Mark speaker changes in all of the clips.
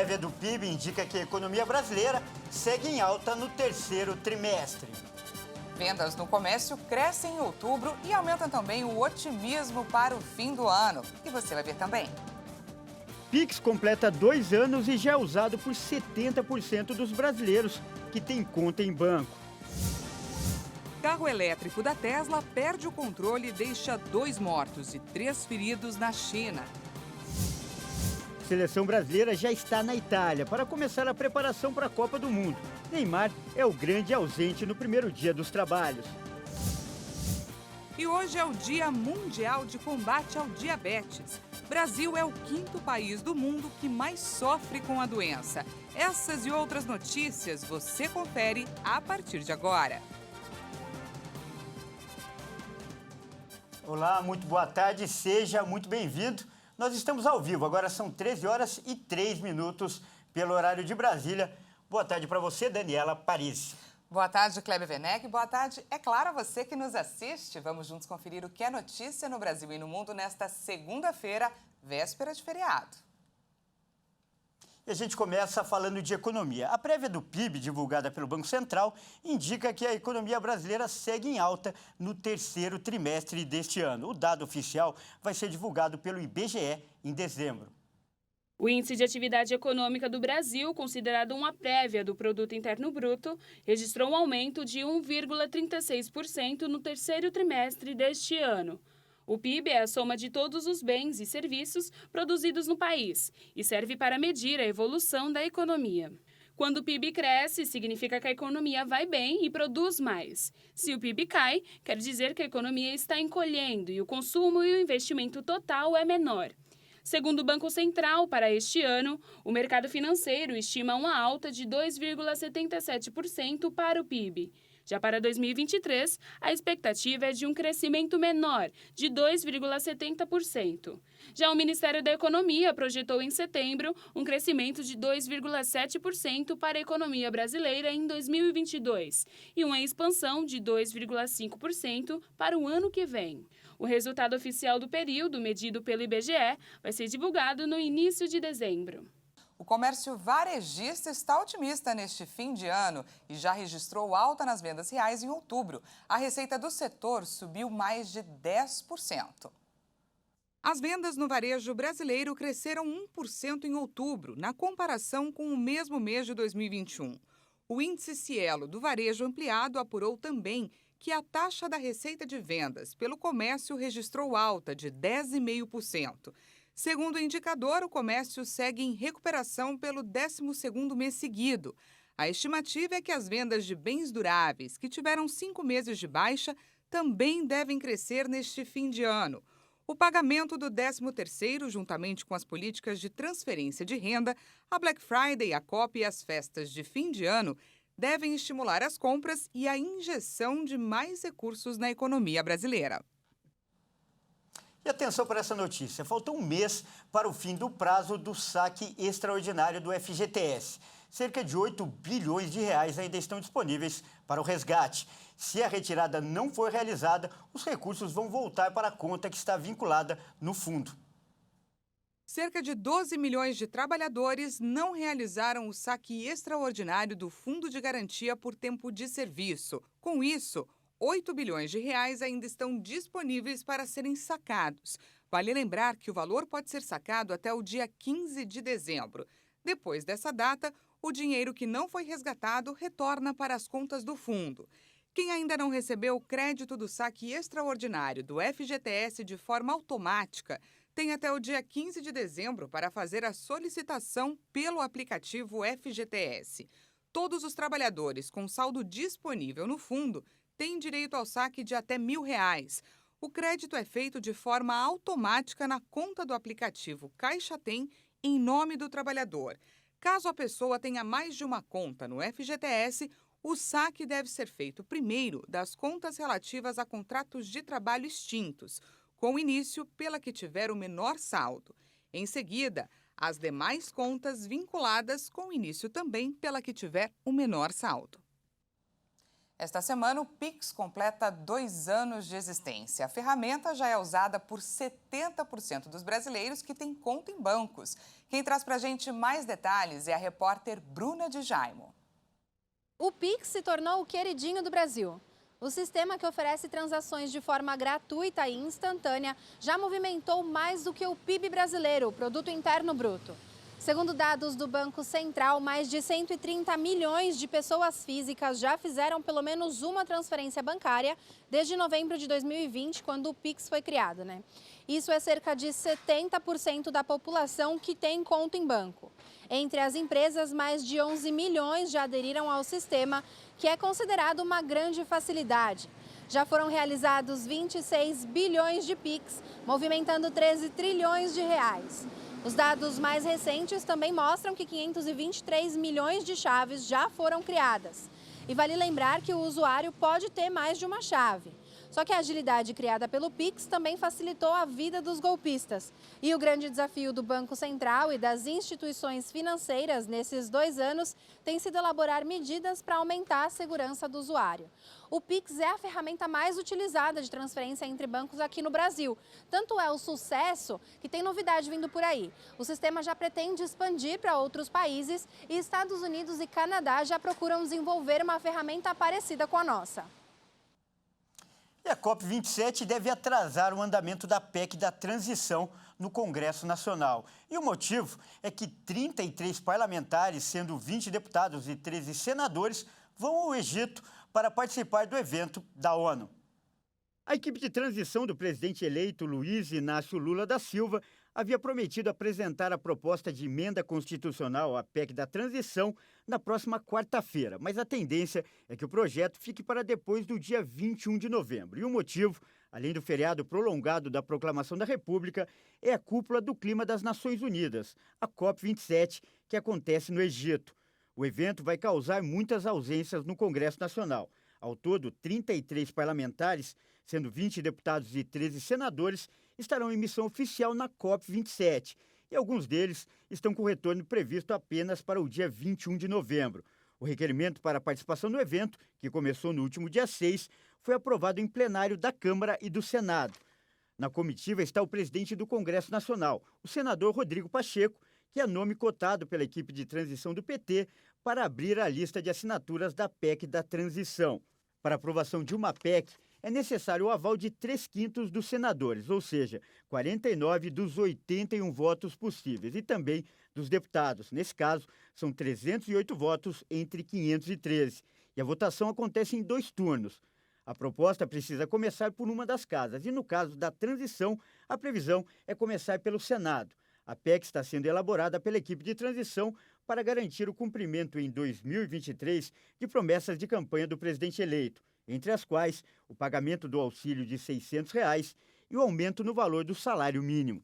Speaker 1: prévia do PIB indica que a economia brasileira segue em alta no terceiro trimestre.
Speaker 2: Vendas no comércio crescem em outubro e aumentam também o otimismo para o fim do ano. E você vai ver também.
Speaker 1: Pix completa 2 anos e já é usado por 70% dos brasileiros que têm conta em banco.
Speaker 2: Carro elétrico da Tesla perde o controle e deixa 2 mortos e 3 feridos na China.
Speaker 1: Seleção brasileira já está na Itália para começar a preparação para a Copa do Mundo. Neymar é o grande ausente no primeiro dia dos trabalhos.
Speaker 2: E hoje é o Dia Mundial de Combate ao Diabetes. Brasil é o 5º país do mundo que mais sofre com a doença. Essas e outras notícias você confere a partir de agora.
Speaker 1: Olá, muito boa tarde, seja muito bem-vindo. Nós estamos ao vivo, agora são 13 horas e 3 minutos pelo horário de Brasília. Boa tarde para você, Daniela Paris.
Speaker 2: Boa tarde, Kleber Werneck. Boa tarde, é claro, a você que nos assiste. Vamos juntos conferir o que é notícia no Brasil e no mundo nesta segunda-feira, véspera de feriado.
Speaker 1: E a gente começa falando de economia. A prévia do PIB, divulgada pelo Banco Central, indica que a economia brasileira segue em alta no terceiro trimestre deste ano. O dado oficial vai ser divulgado pelo IBGE em dezembro.
Speaker 3: O Índice de Atividade Econômica do Brasil, considerado uma prévia do Produto Interno Bruto, registrou um aumento de 1,36% no terceiro trimestre deste ano. O PIB é a soma de todos os bens e serviços produzidos no país e serve para medir a evolução da economia. Quando o PIB cresce, significa que a economia vai bem e produz mais. Se o PIB cai, quer dizer que a economia está encolhendo e o consumo e o investimento total é menor. Segundo o Banco Central, para este ano, o mercado financeiro estima uma alta de 2,77% para o PIB. Já para 2023, a expectativa é de um crescimento menor, de 2,70%. Já o Ministério da Economia projetou em setembro um crescimento de 2,7% para a economia brasileira em 2022 e uma expansão de 2,5% para o ano que vem. O resultado oficial do período, medido pelo IBGE, vai ser divulgado no início de dezembro.
Speaker 2: O comércio varejista está otimista neste fim de ano e já registrou alta nas vendas reais em outubro. A receita do setor subiu mais de 10%. As vendas no varejo brasileiro cresceram 1% em outubro, na comparação com o mesmo mês de 2021. O índice Cielo do varejo ampliado apurou também que a taxa da receita de vendas pelo comércio registrou alta de 10,5%. Segundo o indicador, o comércio segue em recuperação pelo 12º mês seguido. A estimativa é que as vendas de bens duráveis, que tiveram 5 meses de baixa, também devem crescer neste fim de ano. O pagamento do 13º, juntamente com as políticas de transferência de renda, a Black Friday, a COP e as festas de fim de ano, devem estimular as compras e a injeção de mais recursos na economia brasileira.
Speaker 1: E atenção para essa notícia, falta um mês para o fim do prazo do saque extraordinário do FGTS. Cerca de 8 bilhões de reais ainda estão disponíveis para o resgate. Se a retirada não for realizada, os recursos vão voltar para a conta que está vinculada no fundo.
Speaker 2: Cerca de 12 milhões de trabalhadores não realizaram o saque extraordinário do Fundo de Garantia por Tempo de Serviço. Com isso, 8 bilhões de reais ainda estão disponíveis para serem sacados. Vale lembrar que o valor pode ser sacado até o dia 15 de dezembro. Depois dessa data, o dinheiro que não foi resgatado retorna para as contas do fundo. Quem ainda não recebeu o crédito do saque extraordinário do FGTS de forma automática tem até o dia 15 de dezembro para fazer a solicitação pelo aplicativo FGTS. Todos os trabalhadores com saldo disponível no fundo têm direito ao saque de até R$1.000. O crédito é feito de forma automática na conta do aplicativo Caixa Tem em nome do trabalhador. Caso a pessoa tenha mais de uma conta no FGTS, o saque deve ser feito primeiro das contas relativas a contratos de trabalho extintos, com início pela que tiver o menor saldo. Em seguida, as demais contas vinculadas com início também pela que tiver o menor saldo.
Speaker 4: Esta semana, o Pix completa 2 anos de existência. A ferramenta já é usada por 70% dos brasileiros que têm conta em bancos. Quem traz para a gente mais detalhes é a repórter Bruna de Jaimo.
Speaker 5: O Pix se tornou o queridinho do Brasil. O sistema, que oferece transações de forma gratuita e instantânea, já movimentou mais do que o PIB brasileiro, o Produto Interno Bruto. Segundo dados do Banco Central, mais de 130 milhões de pessoas físicas já fizeram pelo menos uma transferência bancária desde novembro de 2020, quando o Pix foi criado, Isso é cerca de 70% da população que tem conta em banco. Entre as empresas, mais de 11 milhões já aderiram ao sistema, que é considerado uma grande facilidade. Já foram realizados 26 bilhões de Pix, movimentando 13 trilhões de reais. Os dados mais recentes também mostram que 523 milhões de chaves já foram criadas. E vale lembrar que o usuário pode ter mais de uma chave. Só que a agilidade criada pelo Pix também facilitou a vida dos golpistas. E o grande desafio do Banco Central e das instituições financeiras nesses 2 anos tem sido elaborar medidas para aumentar a segurança do usuário. O Pix é a ferramenta mais utilizada de transferência entre bancos aqui no Brasil. Tanto é o sucesso que tem novidade vindo por aí. O sistema já pretende expandir para outros países e Estados Unidos e Canadá já procuram desenvolver uma ferramenta parecida com a nossa.
Speaker 1: E a COP27 deve atrasar o andamento da PEC da transição no Congresso Nacional. E o motivo é que 33 parlamentares, sendo 20 deputados e 13 senadores, vão ao Egito para participar do evento da ONU. A equipe de transição do presidente eleito Luiz Inácio Lula da Silva havia prometido apresentar a proposta de emenda constitucional à PEC da transição na próxima quarta-feira, mas a tendência é que o projeto fique para depois do dia 21 de novembro. E o motivo, além do feriado prolongado da Proclamação da República, é a Cúpula do Clima das Nações Unidas, a COP27, que acontece no Egito. O evento vai causar muitas ausências no Congresso Nacional. Ao todo, 33 parlamentares, sendo 20 deputados e 13 senadores, estarão em missão oficial na COP27. E alguns deles estão com retorno previsto apenas para o dia 21 de novembro. O requerimento para a participação no evento, que começou no último dia 6, foi aprovado em plenário da Câmara e do Senado. Na comitiva está o presidente do Congresso Nacional, o senador Rodrigo Pacheco, que é nome cotado pela equipe de transição do PT para abrir a lista de assinaturas da PEC da transição. Para aprovação de uma PEC, é necessário o aval de 3/5 dos senadores, ou seja, 49 dos 81 votos possíveis, e também dos deputados. Nesse caso, são 308 votos entre 513. E a votação acontece em 2 turnos. A proposta precisa começar por uma das casas, e no caso da transição, a previsão é começar pelo Senado. A PEC está sendo elaborada pela equipe de transição para garantir o cumprimento em 2023 de promessas de campanha do presidente eleito, entre as quais o pagamento do auxílio de R$ 600 e o aumento no valor do salário mínimo.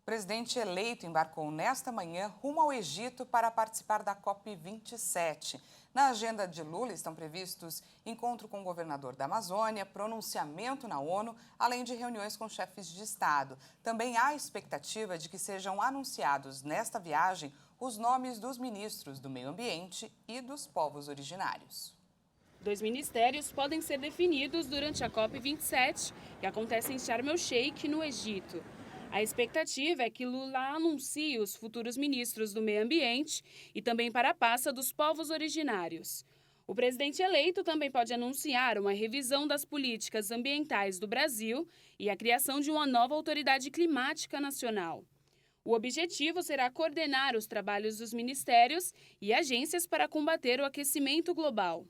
Speaker 4: O presidente eleito embarcou nesta manhã rumo ao Egito para participar da COP27. Na agenda de Lula estão previstos encontro com o governador da Amazônia, pronunciamento na ONU, além de reuniões com chefes de Estado. Também há expectativa de que sejam anunciados nesta viagem os nomes dos ministros do Meio Ambiente e dos povos originários.
Speaker 3: 2 ministérios podem ser definidos durante a COP27, que acontece em Sharm el-Sheikh, no Egito. A expectativa é que Lula anuncie os futuros ministros do Meio Ambiente e também para a pasta dos povos originários. O presidente eleito também pode anunciar uma revisão das políticas ambientais do Brasil e a criação de uma nova autoridade climática nacional. O objetivo será coordenar os trabalhos dos ministérios e agências para combater o aquecimento global.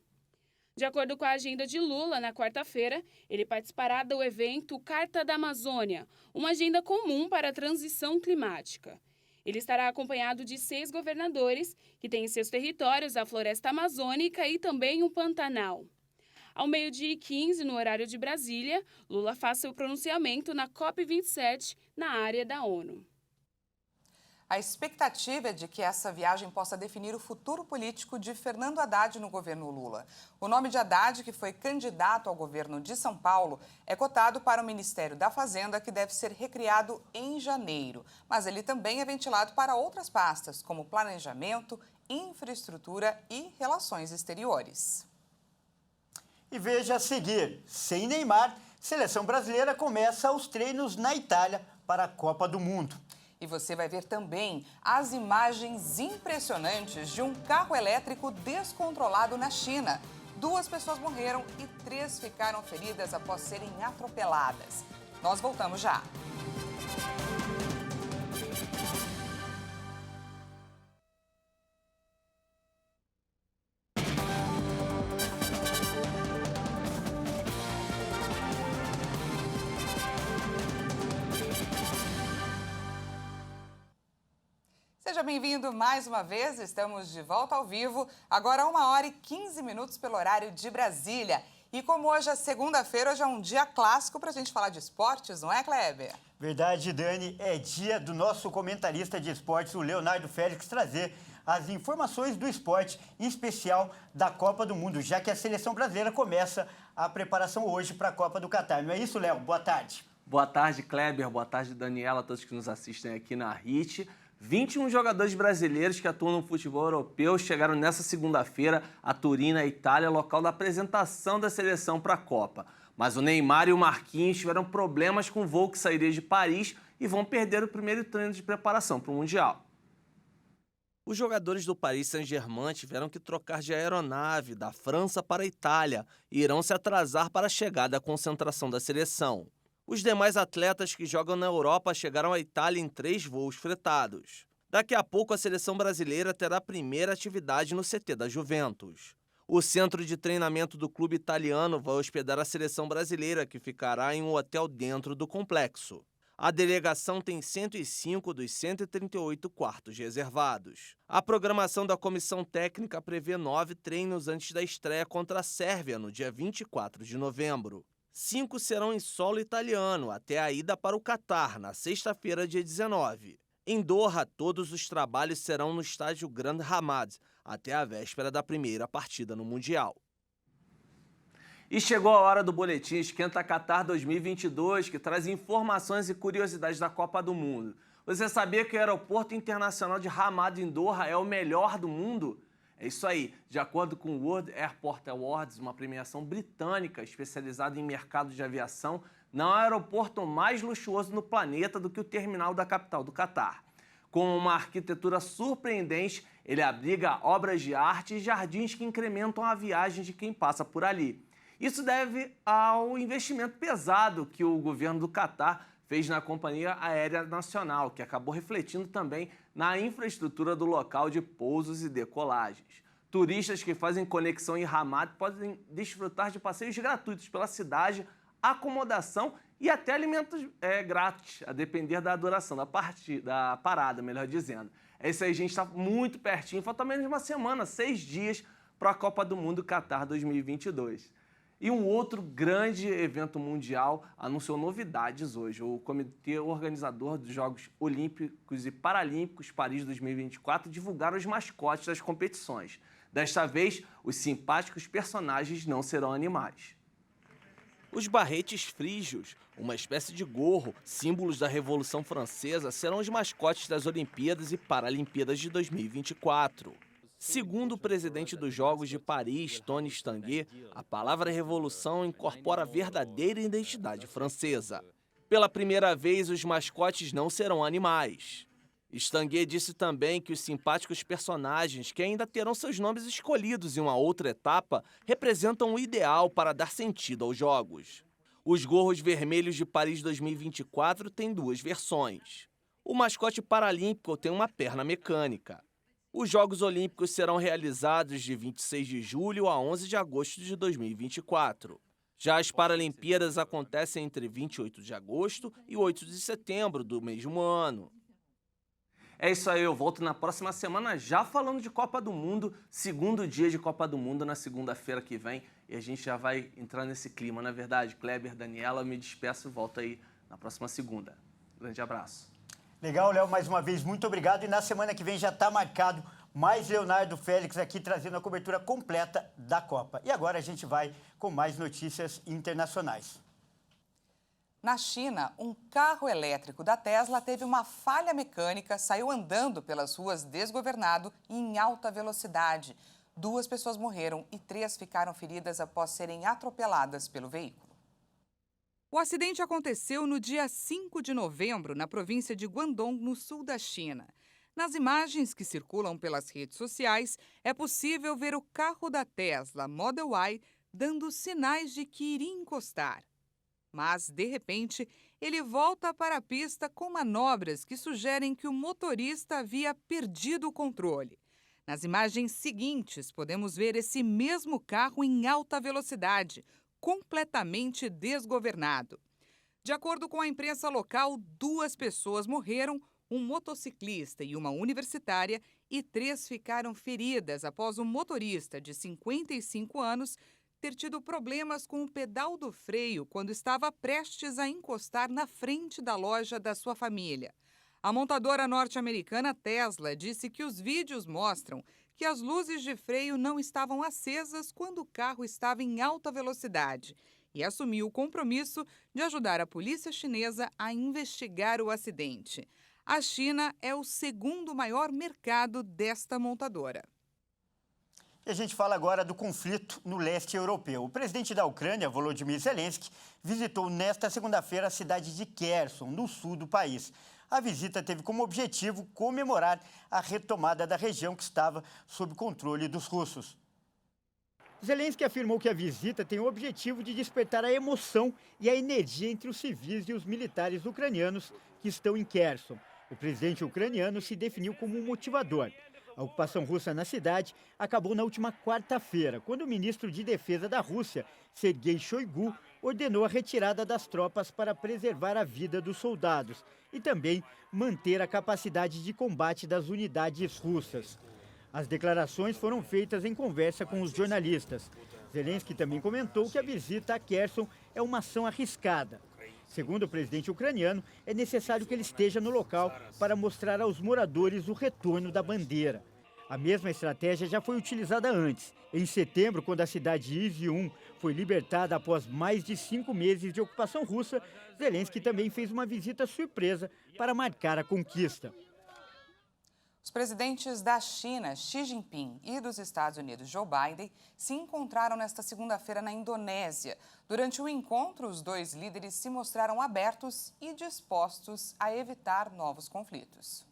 Speaker 3: De acordo com a agenda de Lula, na quarta-feira, ele participará do evento Carta da Amazônia, uma agenda comum para a transição climática. Ele estará acompanhado de 6 governadores que têm em seus territórios a floresta amazônica e também o Pantanal. Ao 12h15, no horário de Brasília, Lula faz seu pronunciamento na COP27, na área da ONU.
Speaker 4: A expectativa é de que essa viagem possa definir o futuro político de Fernando Haddad no governo Lula. O nome de Haddad, que foi candidato ao governo de São Paulo, é cotado para o Ministério da Fazenda, que deve ser recriado em janeiro. Mas ele também é ventilado para outras pastas, como planejamento, infraestrutura e relações exteriores.
Speaker 1: E veja a seguir, sem Neymar, seleção brasileira começa os treinos na Itália para a Copa do Mundo.
Speaker 4: E você vai ver também as imagens impressionantes de um carro elétrico descontrolado na China. 2 pessoas morreram e 3 ficaram feridas após serem atropeladas. Nós voltamos já. Seja bem-vindo mais uma vez, estamos de volta ao vivo, agora 1h15 pelo horário de Brasília. E como hoje é segunda-feira, hoje é um dia clássico para a gente falar de esportes, não é, Kleber?
Speaker 1: Verdade, Dani, é dia do nosso comentarista de esportes, o Leonardo Félix, trazer as informações do esporte, em especial da Copa do Mundo, já que a seleção brasileira começa a preparação hoje para a Copa do Catar. Não é isso, Léo? Boa tarde.
Speaker 6: Boa tarde, Kleber. Boa tarde, Daniela, todos que nos assistem aqui na HIT. 21 jogadores brasileiros que atuam no futebol europeu chegaram nessa segunda-feira a Turim, na Itália, local da apresentação da seleção para a Copa. Mas o Neymar e o Marquinhos tiveram problemas com o voo que sairia de Paris e vão perder o primeiro treino de preparação para o Mundial. Os jogadores do Paris Saint-Germain tiveram que trocar de aeronave da França para a Itália e irão se atrasar para a chegada à concentração da seleção. Os demais atletas que jogam na Europa chegaram à Itália em 3 voos fretados. Daqui a pouco, a seleção brasileira terá a primeira atividade no CT da Juventus. O centro de treinamento do clube italiano vai hospedar a seleção brasileira, que ficará em um hotel dentro do complexo. A delegação tem 105 dos 138 quartos reservados. A programação da comissão técnica prevê 9 treinos antes da estreia contra a Sérvia, no dia 24 de novembro. 5 serão em solo italiano, até a ida para o Catar, na sexta-feira, dia 19. Em Doha, todos os trabalhos serão no estádio Grand Hamad, até a véspera da primeira partida no Mundial. E chegou a hora do Boletim Esquenta Catar 2022, que traz informações e curiosidades da Copa do Mundo. Você sabia que o Aeroporto Internacional de Hamad, em Doha, é o melhor do mundo? É isso aí. De acordo com o World Airport Awards, uma premiação britânica especializada em mercado de aviação, não há aeroporto mais luxuoso no planeta do que o terminal da capital do Catar. Com uma arquitetura surpreendente, ele abriga obras de arte e jardins que incrementam a viagem de quem passa por ali. Isso deve ao investimento pesado que o governo do Catar fez na Companhia Aérea Nacional, que acabou refletindo também na infraestrutura do local de pousos e decolagens. Turistas que fazem conexão em Hamad podem desfrutar de passeios gratuitos pela cidade, acomodação e até alimentos grátis, a depender da duração da parada, melhor dizendo. É isso aí, gente, está muito pertinho, falta menos de uma semana, 6 dias para a Copa do Mundo Catar 2022. E um outro grande evento mundial anunciou novidades hoje. O comitê organizador dos Jogos Olímpicos e Paralímpicos Paris 2024 divulgaram os mascotes das competições. Desta vez, os simpáticos personagens não serão animais. Os barretes frígios, uma espécie de gorro, símbolos da Revolução Francesa, serão os mascotes das Olimpíadas e Paralimpíadas de 2024. Segundo o presidente dos Jogos de Paris, Tony Estanguet, a palavra revolução incorpora a verdadeira identidade francesa. Pela primeira vez, os mascotes não serão animais. Estanguet disse também que os simpáticos personagens, que ainda terão seus nomes escolhidos em uma outra etapa, representam o ideal para dar sentido aos Jogos. Os gorros vermelhos de Paris 2024 têm 2 versões. O mascote paralímpico tem uma perna mecânica. Os Jogos Olímpicos serão realizados de 26 de julho a 11 de agosto de 2024. Já as Paralimpíadas acontecem entre 28 de agosto e 8 de setembro do mesmo ano. É isso aí, eu volto na próxima semana já falando de Copa do Mundo, segundo dia de Copa do Mundo na segunda-feira que vem. E a gente já vai entrar nesse clima, não é verdade? Kleber, Daniela, eu me despeço e volto aí na próxima segunda. Grande abraço.
Speaker 1: Legal, Léo, mais uma vez, muito obrigado. E na semana que vem já está marcado mais Leonardo Félix aqui trazendo a cobertura completa da Copa. E agora a gente vai com mais notícias internacionais.
Speaker 4: Na China, um carro elétrico da Tesla teve uma falha mecânica, saiu andando pelas ruas desgovernado e em alta velocidade. 2 pessoas morreram e 3 ficaram feridas após serem atropeladas pelo veículo.
Speaker 2: O acidente aconteceu no dia 5 de novembro, na província de Guangdong, no sul da China. Nas imagens que circulam pelas redes sociais, é possível ver o carro da Tesla Model Y dando sinais de que iria encostar. Mas, de repente, ele volta para a pista com manobras que sugerem que o motorista havia perdido o controle. Nas imagens seguintes, podemos ver esse mesmo carro em alta velocidade, completamente desgovernado. De acordo com a imprensa local, 2 pessoas morreram, um motociclista e uma universitária, e 3 ficaram feridas após o motorista, de 55 anos, ter tido problemas com o pedal do freio quando estava prestes a encostar na frente da loja da sua família. A montadora norte-americana Tesla disse que os vídeos mostram que as luzes de freio não estavam acesas quando o carro estava em alta velocidade e assumiu o compromisso de ajudar a polícia chinesa a investigar o acidente. A China é o segundo maior mercado desta montadora.
Speaker 1: E a gente fala agora do conflito no leste europeu. O presidente da Ucrânia, Volodymyr Zelensky, visitou nesta segunda-feira a cidade de Kherson, no sul do país. A visita teve como objetivo comemorar a retomada da região que estava sob controle dos russos. Zelensky afirmou que a visita tem o objetivo de despertar a emoção e a energia entre os civis e os militares ucranianos que estão em Kherson. O presidente ucraniano se definiu como um motivador. A ocupação russa na cidade acabou na última quarta-feira, quando o ministro de Defesa da Rússia, Sergei Shoigu, ordenou a retirada das tropas para preservar a vida dos soldados e também manter a capacidade de combate das unidades russas. As declarações foram feitas em conversa com os jornalistas. Zelensky também comentou que a visita a Kherson é uma ação arriscada. Segundo o presidente ucraniano, é necessário que ele esteja no local para mostrar aos moradores o retorno da bandeira. A mesma estratégia já foi utilizada antes. Em setembro, quando a cidade de Izium foi libertada após mais de 5 meses de ocupação russa, Zelensky também fez uma visita surpresa para marcar a conquista.
Speaker 4: Os presidentes da China, Xi Jinping, e dos Estados Unidos, Joe Biden, se encontraram nesta segunda-feira na Indonésia. Durante o encontro, os 2 líderes se mostraram abertos e dispostos a evitar novos conflitos.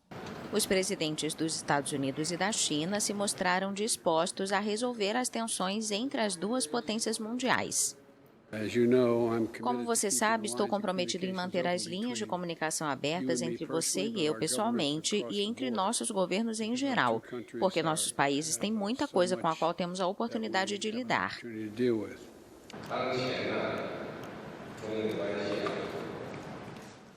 Speaker 7: Os presidentes dos Estados Unidos e da China se mostraram dispostos a resolver as tensões entre as 2 potências mundiais. Como você sabe, estou comprometido em manter as linhas de comunicação abertas entre você e eu pessoalmente e entre nossos governos em geral, porque nossos países têm muita coisa com a qual temos a oportunidade de lidar.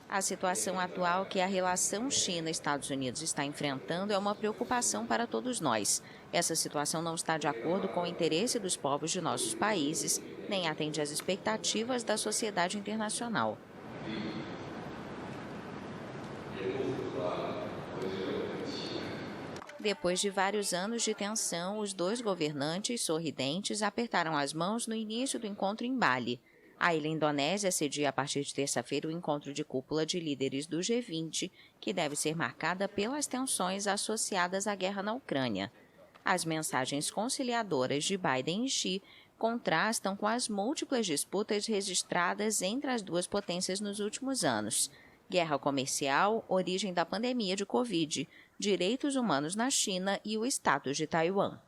Speaker 7: A situação atual que a relação China-Estados Unidos está enfrentando é uma preocupação para todos nós. Essa situação não está de acordo com o interesse dos povos de nossos países, nem atende às expectativas da sociedade internacional. Depois de vários anos de tensão, os 2 governantes sorridentes apertaram as mãos no início do encontro em Bali. A ilha Indonésia cedia a partir de terça-feira o encontro de cúpula de líderes do G20, que deve ser marcada pelas tensões associadas à guerra na Ucrânia. As mensagens conciliadoras de Biden e Xi contrastam com as múltiplas disputas registradas entre as 2 potências nos últimos anos. Guerra comercial, origem da pandemia de Covid, direitos humanos na China e o status de Taiwan.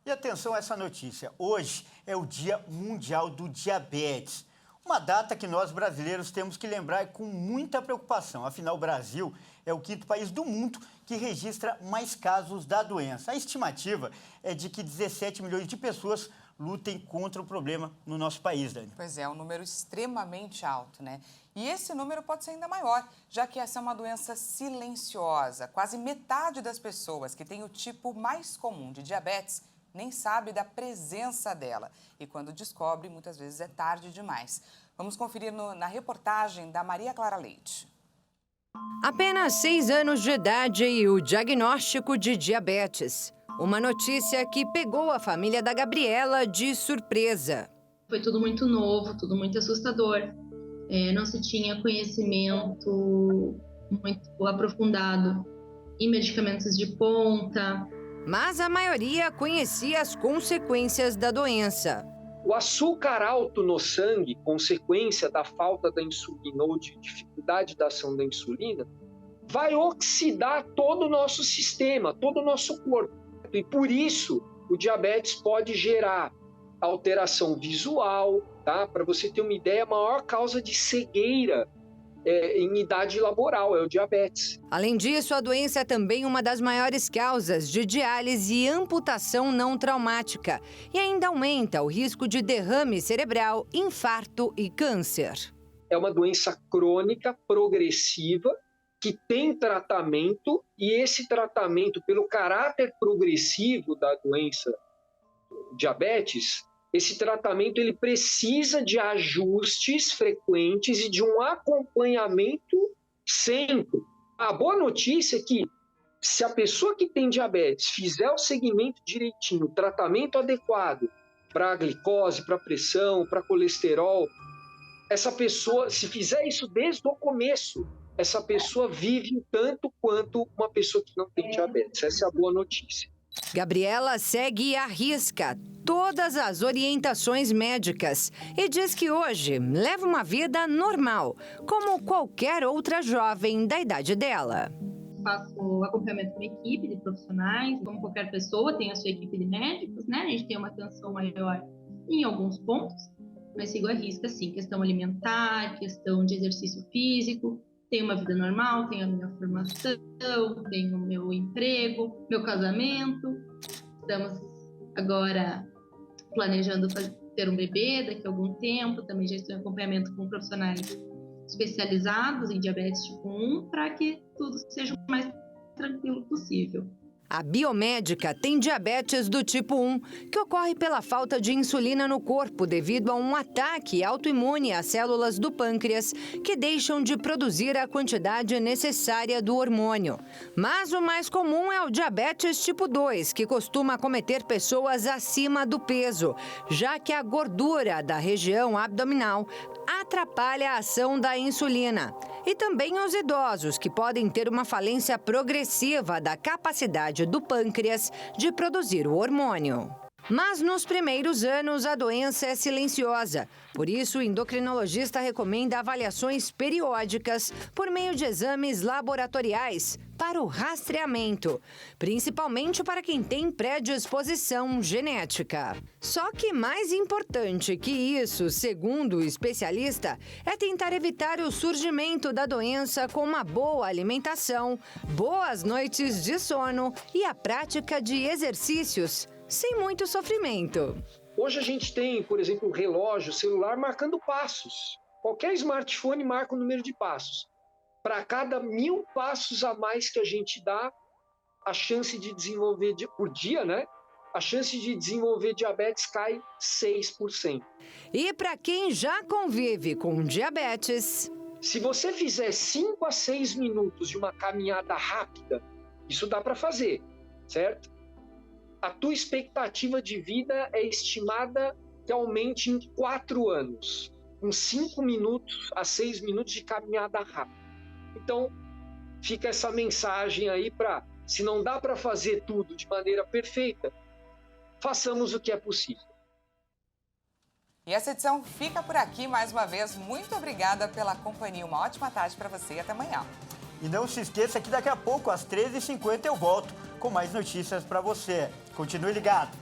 Speaker 1: E atenção a essa notícia. Hoje é o Dia Mundial do Diabetes. Uma data que nós brasileiros temos que lembrar com muita preocupação. Afinal, o Brasil é o 5º país do mundo que registra mais casos da doença. A estimativa é de que 17 milhões de pessoas lutem contra o problema no nosso país, Dani.
Speaker 4: Pois é, um número extremamente alto, né? E esse número pode ser ainda maior, já que essa é uma doença silenciosa. Quase metade das pessoas que têm o tipo mais comum de diabetes nem sabe da presença dela. E quando descobre, muitas vezes é tarde demais. Vamos conferir na reportagem da Maria Clara Leite.
Speaker 8: Apenas 6 anos de idade e o diagnóstico de diabetes. Uma notícia que pegou a família da Gabriela de surpresa.
Speaker 9: Foi tudo muito novo, tudo muito assustador. Não se tinha conhecimento muito aprofundado em medicamentos de ponta,
Speaker 8: mas a maioria conhecia as consequências da doença.
Speaker 10: O açúcar alto no sangue, consequência da falta da insulina ou de dificuldade da ação da insulina, vai oxidar todo o nosso sistema, todo o nosso corpo. E por isso, o diabetes pode gerar alteração visual, tá? Para você ter uma ideia, a maior causa de cegueira em idade laboral é o diabetes.
Speaker 8: Além disso, a doença é também uma das maiores causas de diálise e amputação não traumática e ainda aumenta o risco de derrame cerebral, infarto e câncer.
Speaker 10: É uma doença crônica, progressiva, que tem tratamento, e esse tratamento, pelo caráter progressivo da doença diabetes, esse tratamento ele precisa de ajustes frequentes e de um acompanhamento sempre. A boa notícia é que, se a pessoa que tem diabetes fizer o segmento direitinho, o tratamento adequado para a glicose, para a pressão, para colesterol, essa pessoa, se fizer isso desde o começo, essa pessoa vive tanto quanto uma pessoa que não tem diabetes. Essa é a boa notícia.
Speaker 8: Gabriela segue à risca todas as orientações médicas e diz que hoje leva uma vida normal, como qualquer outra jovem da idade dela.
Speaker 9: Faço acompanhamento com uma equipe de profissionais, como qualquer pessoa tem a sua equipe de médicos, né? A gente tem uma atenção maior em alguns pontos, mas sigo à risca, sim, questão alimentar, questão de exercício físico. Tenho uma vida normal, tenho a minha formação, tenho o meu emprego, meu casamento. Estamos agora planejando ter um bebê daqui a algum tempo. Também já estou em acompanhamento com profissionais especializados em diabetes tipo 1 para que tudo seja o mais tranquilo possível.
Speaker 8: A biomédica tem diabetes do tipo 1, que ocorre pela falta de insulina no corpo devido a um ataque autoimune às células do pâncreas, que deixam de produzir a quantidade necessária do hormônio. Mas o mais comum é o diabetes tipo 2, que costuma acometer pessoas acima do peso, já que a gordura da região abdominal atrapalha a ação da insulina. E também os idosos, que podem ter uma falência progressiva da capacidade do pâncreas de produzir o hormônio. Mas nos primeiros anos a doença é silenciosa. Por isso, o endocrinologista recomenda avaliações periódicas por meio de exames laboratoriais para o rastreamento, principalmente para quem tem predisposição genética. Só que mais importante que isso, segundo o especialista, é tentar evitar o surgimento da doença com uma boa alimentação, boas noites de sono e a prática de exercícios sem muito sofrimento.
Speaker 10: Hoje a gente tem, por exemplo, o relógio, celular marcando passos. Qualquer smartphone marca o número de passos. Para cada 1000 passos a mais que a gente dá, a chance de desenvolver, por dia, né? A chance de desenvolver diabetes cai 6%.
Speaker 8: E para quem já convive com diabetes,
Speaker 10: se você fizer 5 a 6 minutos de uma caminhada rápida, isso dá para fazer, certo? A tua expectativa de vida é estimada que aumente em 4 anos, com 5 minutos a 6 minutos de caminhada rápida. Então, fica essa mensagem aí para, se não dá para fazer tudo de maneira perfeita, façamos o que é possível.
Speaker 4: E essa edição fica por aqui. Mais uma vez, muito obrigada pela companhia. Uma ótima tarde para você e até amanhã.
Speaker 1: E não se esqueça que daqui a pouco, às 13h50, eu volto com mais notícias para você. Continue ligado.